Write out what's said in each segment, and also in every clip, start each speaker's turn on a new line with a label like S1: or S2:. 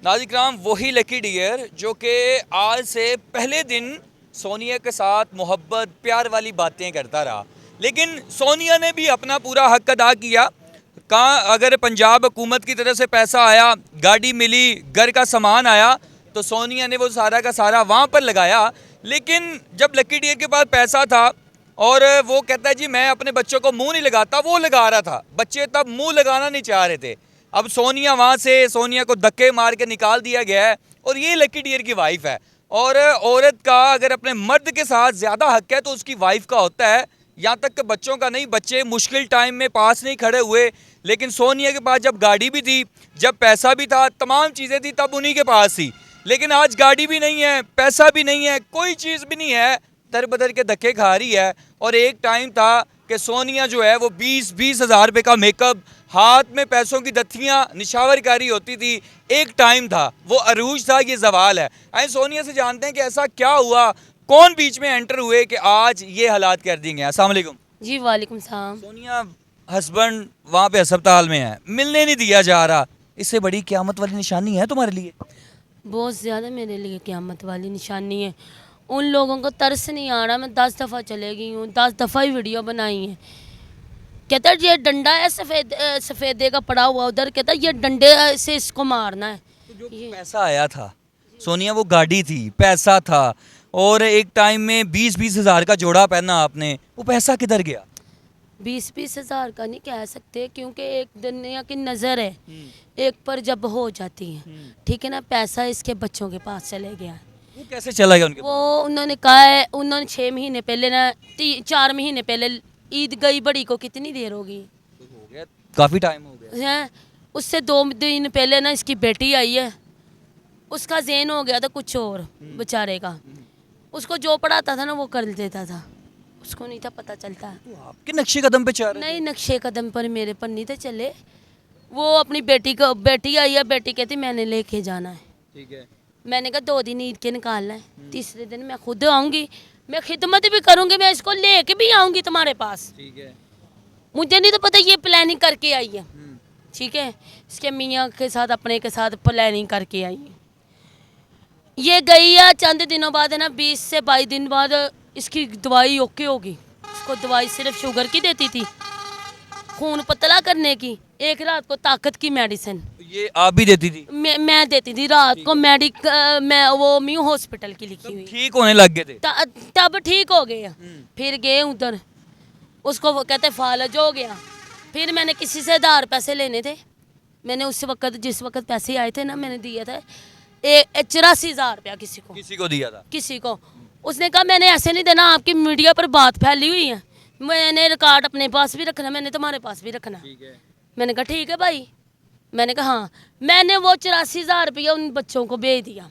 S1: नाज़रीन वही lucky dear जो कि आज से पहले दिन सोनिया के साथ मोहब्बत प्यार वाली बातें करता रहा, लेकिन सोनिया ने भी अपना पूरा हक अदा किया। कहाँ अगर पंजाब हुकूमत की तरफ से पैसा आया, गाड़ी मिली, घर का सामान आया, तो सोनिया ने वो सारा का सारा वहाँ पर लगाया। लेकिन जब लकी डियर के पास पैसा था और वो कहता है जी मैं अपने बच्चों को मुंह नहीं लगाता, वो लगा रहा था। बच्चे तब मुंह लगाना नहीं चाह रहे थे। अब सोनिया को धक्के मार के निकाल दिया गया है और ये लकी डियर की वाइफ है। और औरत का अगर अपने मर्द के साथ ज़्यादा हक है तो उसकी वाइफ का होता है, यहाँ तक कि बच्चों का नहीं। बच्चे मुश्किल टाइम में पास नहीं खड़े हुए, लेकिन सोनिया के पास जब गाड़ी भी थी, जब पैसा भी था, तमाम चीज़ें थी, तब उन्हीं के पास थी। लेकिन आज गाड़ी भी नहीं है, पैसा भी नहीं है, कोई चीज़ भी नहीं है, दर बदर के धक्के खा रही है। और एक टाइम था कि सोनिया जो है वो 20-20 हज़ार रुपये का मेकअप, हाथ में पैसों की दत्तियाँ, निशावरकारी होती थी। एक टाइम था, वो अरूज था, ये जवाल है। आए सोनिया से जानते हैं कि ऐसा क्या हुआ, कौन बीच में एंटर हुए कि आज ये हालात कर दिए गए। अस्सलाम वालेकुम
S2: जी वालेकुम सलाम।
S1: सोनिया, हस्बैंड वहाँ पे अस्पताल में है, मिलने नहीं दिया जा रहा, इससे बड़ी क़यामत वाली निशानी है तुम्हारे लिए?
S2: बहुत ज़्यादा मेरे लिए क़यामत वाली निशानी है। उन लोगों को तरस नहीं आ रहा। मैं 10 दफ़ा चले गई हूँ, 10 दफ़ा ही वीडियो बनाई है। कहता है ये डंडा है सफ़ेदे का पड़ा हुआ उधर, कहता है ये डंडे से इसको मारना है।
S1: तो जो पैसा आया था सोनिया, वो गाड़ी थी, पैसा था, और एक टाइम में 20-20 हज़ार का जोड़ा पहना आपने, वो पैसा किधर गया?
S2: 20-20 हज़ार का नहीं कह सकते, क्योंकि एक दुनिया की नज़र है एक पर जब हो जाती है, ठीक है ना। पैसा इसके बच्चों के पास चले गया।
S1: वो कैसे चला गया उनके
S2: वो उन्होंने कहा है, उन्होंने 6 महीने पहले ना 4 महीने पहले ईद गई बड़ी को, कितनी देर होगी,
S1: हो गया, काफ़ी टाइम हो गया
S2: हैं। उससे 2 दिन पहले ना इसकी बेटी आई है, उसका ज़हन हो गया था कुछ और बेचारे का। उसको जो पढ़ाता था ना वो कर देता था, उसको नहीं था पता चलता।
S1: तो आपके नक्शे कदम पे चल रहे
S2: नहीं, नक्शे कदम पर मेरे पर नहीं थे चले। वो अपनी बेटी आई है, बेटी कहती मैंने लेके जाना है।
S1: ठीक है।
S2: मैंने कहा 2 दिन ईद के निकालना है, तीसरे दिन मैं खुद आऊँगी, मैं खिदमत भी करूँगी, मैं इसको लेके भी आऊँगी तुम्हारे पास।
S1: ठीक है।
S2: मुझे नहीं तो पता ये प्लानिंग करके आई है, ठीक है। इसके मियाँ के साथ, अपने के साथ प्लानिंग करके आई है। ये गई है चंद दिनों बाद, है ना, 20 से 22 दिन बाद इसकी दवाई ओके होगी। इसको दवाई सिर्फ शुगर की देती थी, खून पतला करने की, एक रात को ताकत की मेडिसिन।
S1: ये आप भी देती थी?
S2: मैं देती थी रात को मैं वो म्यू हॉस्पिटल की लिखी हुई।
S1: ठीक होने लग गए थे?
S2: तब ठीक हो गए। फिर गए उधर, उसको वो कहते फालज हो गया। फिर मैंने किसी से उधार पैसे लेने थे, मैंने उस वक्त जिस वक्त पैसे आए थे ना, मैंने दिया था 84,000 रुपया किसी को
S1: दिया था।
S2: किसी को। उसने कहा मैंने ऐसे नहीं देना, आपकी मीडिया पर बात फैली हुई है, मैंने रिकॉर्ड अपने पास भी रखना, मैंने तुम्हारे पास भी रखना। मैंने कहा ठीक है भाई। मैंने कहा हाँ। मैंने वो 84,000 रुपया उन बच्चों को भेज दिया।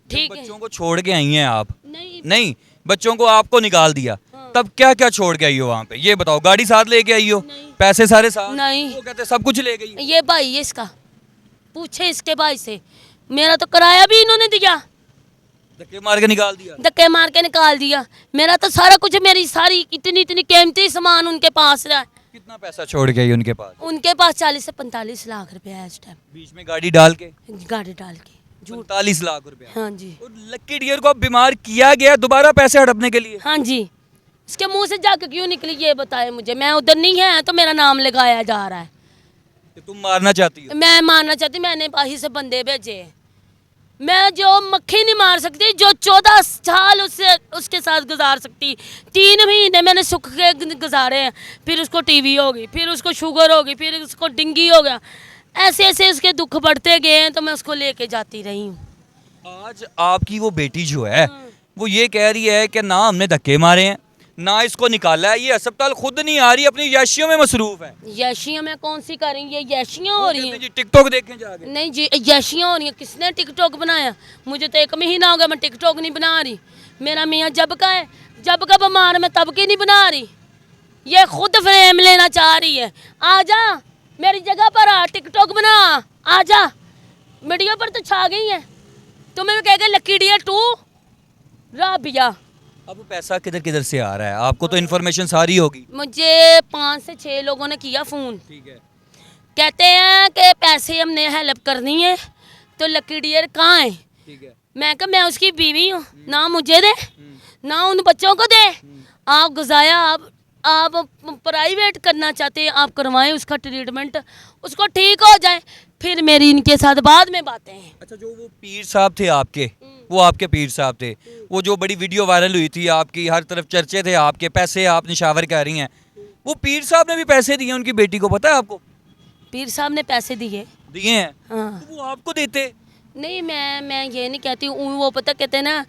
S2: ठीक है।
S1: बच्चों को छोड़ के आई हैं आप?
S2: नहीं,
S1: बच्चों को आपको निकाल दिया।
S2: हाँ।
S1: तब क्या क्या छोड़ के आई हो वहाँ पे, ये बताओ? गाड़ी साथ लेके आई हो?
S2: नहीं।
S1: पैसे सारे साथ?
S2: नहीं।
S1: वो कहते सब कुछ ले गई।
S2: ये भाई है इसका, पूछे इसके भाई से। मेरा तो किराया भी इन्होंने दिया,
S1: धक्के मार के निकाल दिया।
S2: धक्के मार के निकाल दिया। मेरा तो सारा कुछ, मेरी सारी इतनी कीमती सामान उनके पास रहा।
S1: कितना पैसा छोड़ के आई उनके पास?
S2: उनके पास 40 से 45 लाख रुपया है इस टाइम,
S1: बीच में गाड़ी डाल के
S2: गाड़ी डाल के। झूठ।
S1: 45 लाख रुपया?
S2: हाँ जी।
S1: और लकी डियर को अब बीमार किया गया दोबारा पैसे हड़पने के लिए?
S2: हाँ जी। इसके मुंह से जाकर क्यों निकली ये बताए मुझे। मैं उधर नहीं है तो मेरा नाम लगाया जा रहा है।
S1: कि तुम मारना चाहती हो?
S2: मैं मारना चाहती, मैंने बाहर से बंदे भेजे। मैं जो मक्खी नहीं मार सकती, जो 14 साल उसके साथ गुजार सकती, 3 महीने मैंने सुख के गुजारे हैं। फिर उसको टीवी होगी, फिर उसको शुगर होगी, फिर उसको डिंगी हो गया, ऐसे ऐसे उसके दुख बढ़ते गए हैं, तो मैं उसको लेके जाती रही हूँ।
S1: आज आपकी वो बेटी जो है वो ये कह रही है कि ना हमने धक्के मारे हैं, ना इसको निकाला है, ये अस्पताल खुद नहीं आ रही, अपनी याशियों में मसरूफ है।
S2: याशियाँ मैं कौन सी कर रही हूँ, ये याशियाँ हो रही हैं
S1: जी। टिकटॉक देखें जाके?
S2: नहीं जी, याशियाँ हो रही हैं। किसने टिकटॉक बनाया? मुझे तो 1 महीना हो गया, मैं टिकटॉक नहीं बना रही। मेरा मियाँ जब का है, जब का बीमार, मैं तब की नहीं बना रही। ये खुद फ्रेम लेना चाह रही है। आजा मेरी जगह पर आ, टिकटॉक बना, आजा। मीडिया पर तो छा गई है, तुम्हें कह गए लकी डियर 2 राबिया।
S1: अब पैसा किधर किधर से आ रहा है? आपको तो इन्फॉर्मेशन सारी होगी।
S2: मुझे 5 से 6 लोगों ने किया फ़ोन।
S1: ठीक है।
S2: कहते हैं कि पैसे हमने हेल्प करनी है, तो लकी डियर कहाँ है?
S1: ठीक है।
S2: मैं कहा मैं उसकी बीवी हूँ, ना मुझे दे ना उन बच्चों को दे। आप गुजाया आप प्राइवेट करना चाहते हैं, आप करवाएं उसका ट्रीटमेंट, उसको ठीक हो जाए, फिर मेरी इनके साथ बाद में बातें हैं।
S1: अच्छा, जो वो पीर साहब थे आपके, वो आपके पीर साहब थे, वो जो बड़ी वीडियो वायरल हुई थी आपकी, हर तरफ चर्चे थे आपके, पैसे आप निशावर कर रही हैं, वो पीर साहब ने भी पैसे दिए उनकी बेटी को, पता है आपको?
S2: पीर साहब ने पैसे दिए।
S1: दिए हैं?
S2: हाँ।
S1: तो वो आपको देते?
S2: नहीं, मैं ये नहीं कहती हूँ, वो पता कहते हैं ना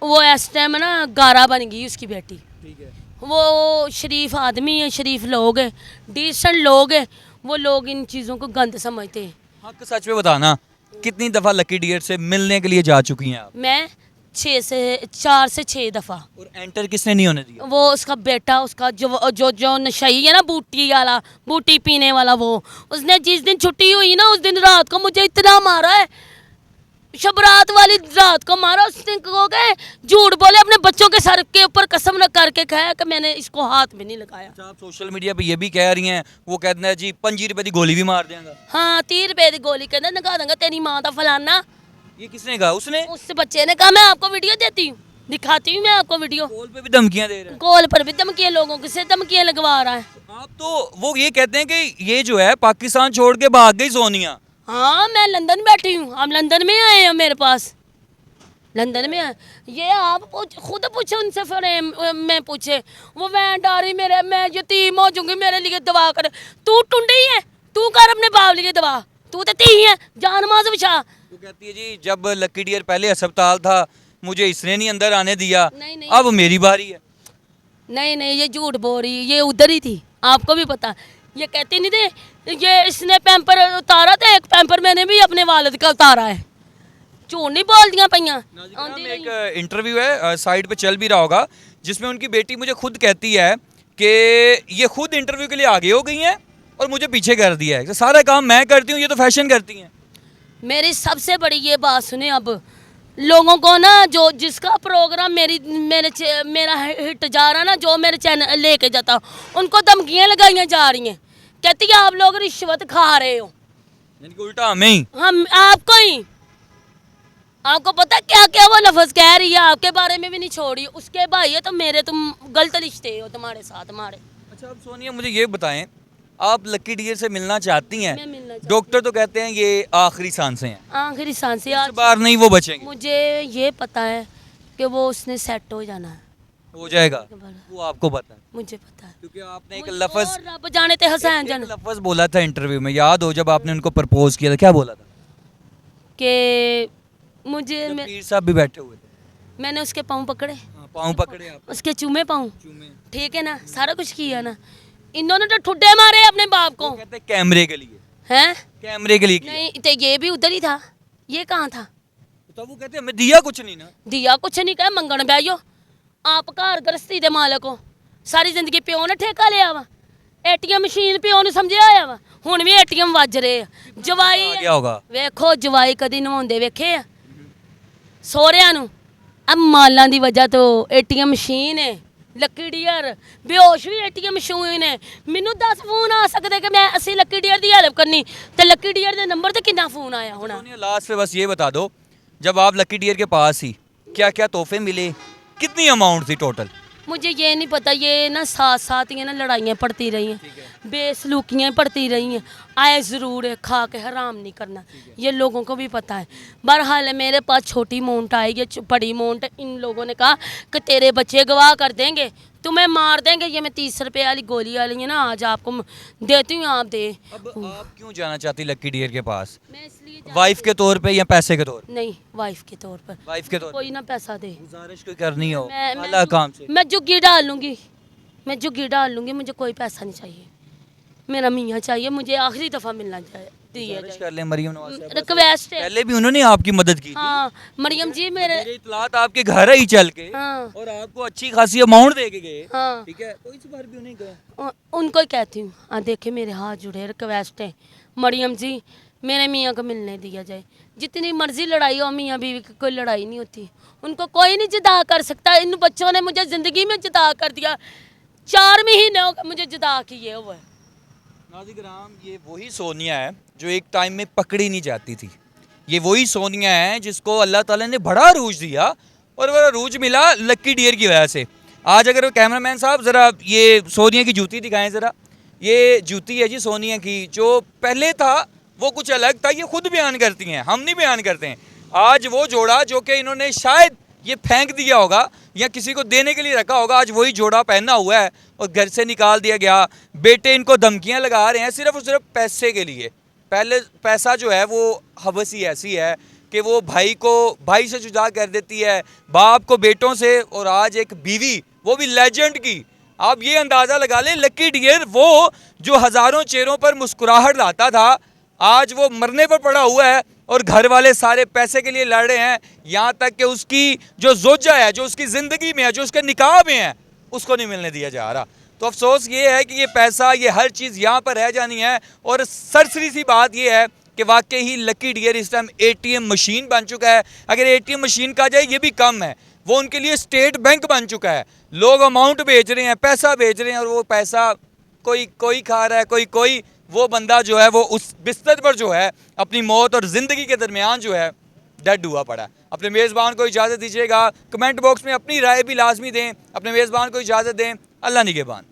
S2: वो इस टाइम ना गारा बन गई उसकी बेटी।
S1: ठीक है।
S2: वो शरीफ आदमी है, शरीफ लोग है, डिसेंट लोग है, वो लोग इन चीज़ों को गंद समझते हैं।
S1: हक सच में बताना, कितनी दफ़ा लकी डियर से मिलने के लिए जा चुकी हैं आप?
S2: मैं 4 से 6 दफ़ा।
S1: और एंटर किसने नहीं होने दिया?
S2: वो उसका बेटा, उसका जो नशाई है ना, बूटी वाला, बूटी पीने वाला, वो उसने जिस दिन छुट्टी हुई ना उस दिन रात को मुझे इतना मारा है, शबरात वाली रात को मारा। उसने कहो गए झूठ बोले, अपने बच्चों के सर के ऊपर कसम न करके कहा कि मैंने इसको हाथ में नहीं लगाया।
S1: अच्छा, आप सोशल मीडिया पे ये भी कह रही हैं, वो कहते हैं जी 5 रुपए की गोली भी मार देंगे।
S2: हाँ, 30 रुपए की गोली कहना लगा देंगे तेरी माँ का फलाना।
S1: ये किसने कहा? उसने?
S2: उस बच्चे ने कहा मैं आपको वीडियो देती हूँ, दिखाती हूँ मैं आपको वीडियो।
S1: कॉल पे भी धमकियां दे रहे हैं?
S2: कॉल पर भी धमकियाँ, लोगों के से धमकियाँ लगवा रहा है।
S1: आप तो वो ये कहते हैं कि ये जो है पाकिस्तान छोड़ के भाग गई सोनिया।
S2: हाँ, मैं लंदन बैठी हूँ, हम लंदन में आए हैं, मेरे पास लंदन में आए। ये आप खुद पूछे उनसे, फिर मैं पूछे, वो वैन डारी मेरे, मैं यतीम हो जाऊंगी, मेरे लिए दवा कर। तू टुंडी है, तू कर अपने बाप लिए दवा, तू तो ती है, जान माज बिछा।
S1: वो कहती है जी जब लकी डियर पहले अस्पताल था मुझे इसने नहीं अंदर आने दिया,
S2: नहीं,
S1: अब मेरी बारी है।
S2: नहीं, ये झूठ बोल रही, ये उधर ही थी, आपको भी पता। ये कहती नहीं थे, ये इसने पैम्पर उतारा था, एक पैम्पर मैंने भी अपने वालिद का उतारा है। झूठ नहीं बोल दिया पैया।
S1: एक इंटरव्यू है साइड पे चल भी रहा होगा, जिसमें उनकी बेटी मुझे खुद कहती है कि ये खुद इंटरव्यू के लिए आगे हो गई हैं और मुझे पीछे कर दिया है, सारा काम मैं करती हूँ, ये तो फैशन करती हैं।
S2: मेरी सबसे बड़ी ये बात सुने, अब लोगों को ना, जो जिसका प्रोग्राम मेरा हिट जा रहा ना, जो मेरे चैनल लेके जाता, उनको धमकियाँ लगाई जा रही हैं, कहती है आप लोग रिश्वत खा रहे हो।
S1: यानी कि उल्टा हमें ही?
S2: हम आपको ही, आपको पता क्या क्या वो लफ्ज़ कह रही है, आपके बारे में भी नहीं छोड़ी, उसके भाई है तो मेरे तुम गलत रिश्ते हो तुम्हारे साथ हमारे।
S1: अच्छा, अब सोनिया मुझे ये बताएं, आप लकी डियर से मिलना चाहती हैं?
S2: मैं मिलना चाहती
S1: डॉक्टर तो कहते हैं ये आखिरी सांसें हैं,
S2: आखिरी सांसें
S1: इस
S2: आज।
S1: बार नहीं वो बचेंगे।
S2: मुझे ये पता है कि वो उसने सेट हो जाना है,
S1: हो जाएगा, वो आपको पता है?
S2: मुझे पता है,
S1: क्योंकि आपने एक
S2: मुझे
S1: लफ्ज
S2: और रब जाने ते हसैन जन
S1: लफ्ज बोला था इंटरव्यू में, याद हो जब आपने उनको प्रपोज किया था, क्या बोला था?
S2: कि मुझे
S1: जब पीर साहब भी बैठे हुए थे,
S2: मैंने उसके पाँव पकड़े,
S1: हाँ, पाँव पकड़े आप,
S2: उसके चूमे पाँव,
S1: चूमे।
S2: ठीक है ना, सारा कुछ किया ना। इन्होंने तो ठुड्डे मारे अपने बाप को,
S1: वो कहते हैं कैमरे के लिए,
S2: हैं?
S1: कैमरे के लिए किया।
S2: नहीं तो ये भी उधर ही था, ये कहाँ था?
S1: तो वो कहते हैं हमें दिया कुछ नहीं ना।
S2: दिया कुछ नहीं, कह मंगण बैजो, आप घर गृहस्थी दे मालक हो, सारी जिंदगी प्यो ने ठेका लिया वा, एटीएम मशीन प्यो ने समझिया होया वा, हुण भी एटीएम वज रहे आ। जवाई
S1: आ गया होगा।
S2: वेखो जवाई कदी नवाउंदे वेखे आ ਸਹੁਰਿਆਂ ਨੂੰ, अब ਮਾਲਾਂ ਦੀ ਵਜ੍ਹਾ ਤੋਂ ਏਟੀਐਮ ਮਸ਼ੀਨ ਹੈ, ਲੱਕੀ ਡੀਅਰ ਬੇਹੋਸ਼ ਵੀ ਏਟੀਐਮ ਮਸ਼ੀਨ ਹੈ। ਮੈਨੂੰ 10 ਫੋਨ ਆ ਸਕਦੇ ਕਿ ਮੈਂ ਅਸੀਂ ਲੱਕੀ ਡੀਅਰ ਦੀ ਹੈਲਪ ਕਰਨੀ, ਤੇ ਲੱਕੀ ਡੀਅਰ ਦੇ ਨੰਬਰ ਤੇ ਕਿੰਨਾ ਫੋਨ ਆਇਆ ਹੋਣਾ।
S1: लास्ट पे बस ये बता दो, जब आप लकी डियर के पास ही क्या क्या तोहफे मिले, कितनी अमाउंट थी टोटल?
S2: मुझे ये नहीं पता, ये ना साथ साथ ये ना लड़ाइयाँ पड़ती रही हैं, बेसलूकियाँ पड़ती रही हैं। आए ज़रूर है, खा के हराम नहीं करना, ये लोगों को भी पता है। बहरहाल मेरे पास छोटी अमाउंट आई है, बड़ी अमाउंट इन लोगों ने कहा कि तेरे बच्चे गवाह कर देंगे, तुम्हें मार देंगे। ये मैं 30 रुपये वाली गोली वाली है ना, आज आपको देती हूँ, आप दे।
S1: अब आप क्यों जाना चाहती लकी डियर के पास?
S2: मैं इसलिए
S1: वाइफ के तौर पे या पैसे के तौर पे?
S2: नहीं, वाइफ के तौर पर,
S1: वाइफ के तौर पे
S2: कोई ना पैसा दे,
S1: गुजारिश कोई करनी हो
S2: मैं
S1: अल्लाह काम से।
S2: मैं झुग्गी डाल लूँगी, मैं झुग्गी डाल लूँगी, मुझे कोई पैसा नहीं चाहिए, मेरा मियाँ चाहिए, मुझे आखिरी दफ़ा मिलना चाहिए, दिया
S1: गुजारिश कर ले मरियम नवाज साहब से।
S2: रिक्वेस्ट है।
S1: पहले भी उन्होंने आपकी मदद की थी।
S2: हाँ, मरियम जी मेरे,
S1: मेरे इतलात आपके घर ही चल के
S2: हाँ
S1: और आपको अच्छी खासी अमाउंट दे के गए,
S2: हाँ,
S1: ठीक है, तो इस बार भी उन्हें गए।
S2: उनको ही कहती हूँ, हाँ देखे मेरे हाथ जुड़े, रिक्वेस्ट है मरियम जी, मेरे मियाँ को मिलने दिया जाए। जितनी मर्जी लड़ाई हो, मियाँ बीवी की कोई लड़ाई नहीं होती, उनको कोई नहीं जुदा कर सकता। इन बच्चों ने मुझे ज़िंदगी में जुदा कर दिया, 4 महीने हो गए मुझे जुदा किए हुए।
S1: नाज़िर-ए-किराम, ये वही सोनिया है जो एक टाइम में पकड़ी नहीं जाती थी। ये वही सोनिया है जिसको अल्लाह ताला ने बड़ा अरूज दिया और वो अरूज मिला लक्की डियर की वजह से। आज अगर कैमरामैन साहब ज़रा ये सोनिया की जूती दिखाएं ज़रा। ये जूती है जी सोनिया की, जो पहले था वो कुछ अलग था, ये खुद बयान करती हैं, हम नहीं बयान करते हैं। आज वो जोड़ा जो कि इन्होंने शायद ये फेंक दिया होगा या किसी को देने के लिए रखा होगा, आज वही जोड़ा पहना हुआ है और घर से निकाल दिया गया। बेटे इनको धमकियां लगा रहे हैं सिर्फ और सिर्फ पैसे के लिए। पहले पैसा जो है वो हवस ही ऐसी है कि वो भाई को भाई से जुदा कर देती है, बाप को बेटों से, और आज एक बीवी वो भी लेजेंड की। आप ये अंदाज़ा लगा लें, लकी डियर वो जो हज़ारों चेहरों पर मुस्कुराहट लाता था, आज वो मरने पर पड़ा हुआ है और घर वाले सारे पैसे के लिए लड़ रहे हैं। यहाँ तक कि उसकी जो जोजा है, जो उसकी ज़िंदगी में है, जो उसके निकाह में है, उसको नहीं मिलने दिया जा रहा। तो अफसोस ये है कि ये पैसा, ये हर चीज़ यहाँ पर रह जानी है। और सरसरी सी बात ये है कि वाकई ही लकी डियर इस टाइम ATM मशीन बन चुका है। अगर ATM मशीन कहा जाए ये भी कम है, वो उनके लिए स्टेट बैंक बन चुका है। लोग अमाउंट भेज रहे हैं, पैसा भेज रहे हैं, और वो पैसा कोई खा रहा है, कोई वो बंदा जो है वो उस बिस्तर पर जो है अपनी मौत और ज़िंदगी के दरमियान जो है डेड हुआ पड़ा है। अपने मेज़बान को इजाज़त दीजिएगा, कमेंट बॉक्स में अपनी राय भी लाजमी दें, अपने मेज़बान को इजाज़त दें। अल्लाह निगहबान।